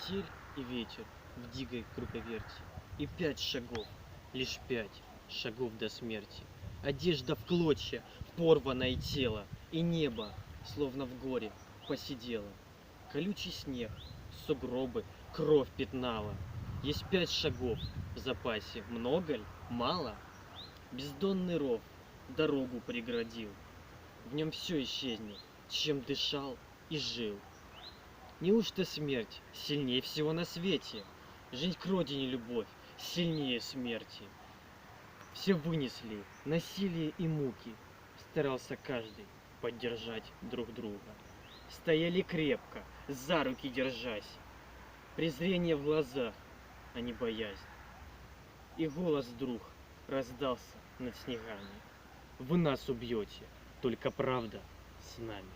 Метель и ветер в дикой круговерти. И 5 шагов, лишь 5 шагов до смерти. Одежда в клочья, порванное тело, и небо, словно в горе, посидело. Колючий снег, сугробы, кровь пятнала. Есть 5 шагов в запасе, много ль, мало? Бездонный ров дорогу преградил. В нем все исчезнет, чем дышал и жил. Неужто смерть сильнее всего на свете? Жизнь к родине любовь сильнее смерти. Все вынесли насилие и муки, старался каждый поддержать друг друга. Стояли крепко, за руки держась, презрение в глазах, а не боязнь. И голос вдруг раздался над снегами: вы нас убьете, только правда с нами.